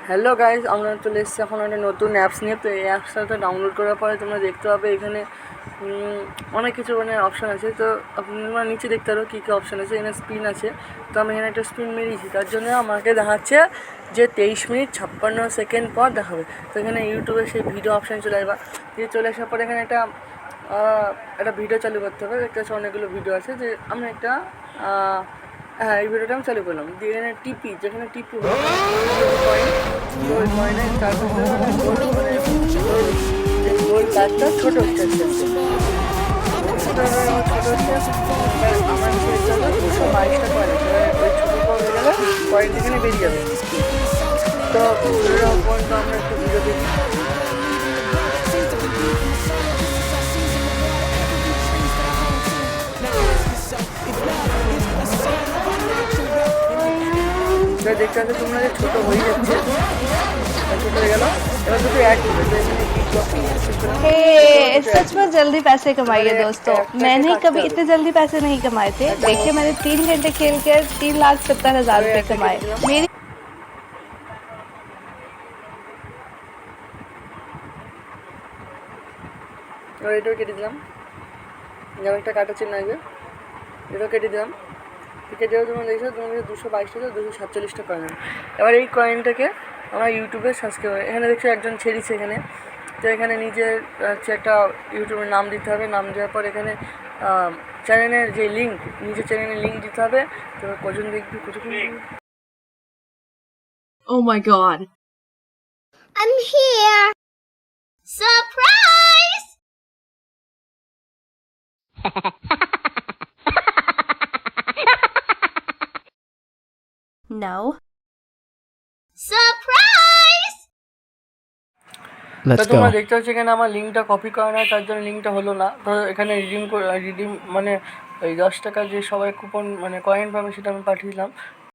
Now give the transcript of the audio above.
Hello guys, আমরা চলে এসেছি এখন একটা নতুন অ্যাপস নিয়ে। তো এই অ্যাপসটা ডাউনলোড করার পরে তোমরা দেখতে পাবে এখানে অনেক কিছু অপশান আছে। তো তোমরা নিচে দেখতে পারো কী কী অপশান আছে। এখানে স্পিন আছে, তো আমি এখানে একটা স্পিন মেরিয়েছি। তার জন্য আমাকে দেখাচ্ছে যে 23 মিনিট 56 সেকেন্ড পর দেখাবে। তো এখানে ইউটিউবে সেই ভিডিও অপশান চলে আসবে। দিয়ে চলে আসার পরে এখানে একটা ভিডিও চালু করতে হবে। দেখতে পাচ্ছি অনেকগুলো ভিডিও আছে, যে আমি একটা হ্যাঁ, এই ভিডিওটা আমি চালু করলাম। দিয়ে এখানে টিপি, যেখানে টিপি কয়েনে তারপরে গোল কাজটা ছোটো হচ্ছে ছোটো হচ্ছে। আমার 222টা কয়েন, ওই ছোটো হয়ে গেলে কয়েন এখানে বেরিয়ে যাবে। তো পর্যন্ত আমরা একটু ভিডিও দেখি। দেখতে পাচ্ছ তোমরা যে ছোটো হয়ে যাচ্ছে, ছোটো হয়ে গেল। এবার দুটো অ্যাড দিবে। सच में जल्दी पैसे कमाइए दोस्तों। मैंने कभी इतने जल्दी पैसे नहीं कमाए थे। देखिए मैंने 3 घंटे खेल के 3,70,000 रुपए कमाए। मेरी এবার এটাও কেটে দিলাম, যেমন একটা কাটা চিহ্ন আসবে, এটাও কেটে দিলাম। কেটে দেওয়া তোমরা দেখছো, তোমার 222টা 247টা কয়েন। এবার এই কয়েনটাকে আমরা ইউটিউবে সাবস্ক্রাইব, এখানে দেখছো একজন ছেড়েছে এখানে। তো এখানে নিজের হচ্ছে একটা ইউটিউবের নাম দিতে হবে। নাম দেওয়ার পর এখানে চ্যানেলের যে লিঙ্ক, নিজের চ্যানেলের লিঙ্ক দিতে হবে। তো কজন দেখবি, কতক্ষণ Oh my god. I'm here. Surprise! No. Surprise! তো তোমরা দেখতে পাচ্ছ এখানে আমার লিঙ্কটা কপি করা না, তার জন্য লিঙ্কটা হলো না। তো এখানে রিডিম ওই 10 টাকা যে সবাই কুপন কয়েন পাবে, সেটা আমি পাঠিয়ে দিলাম।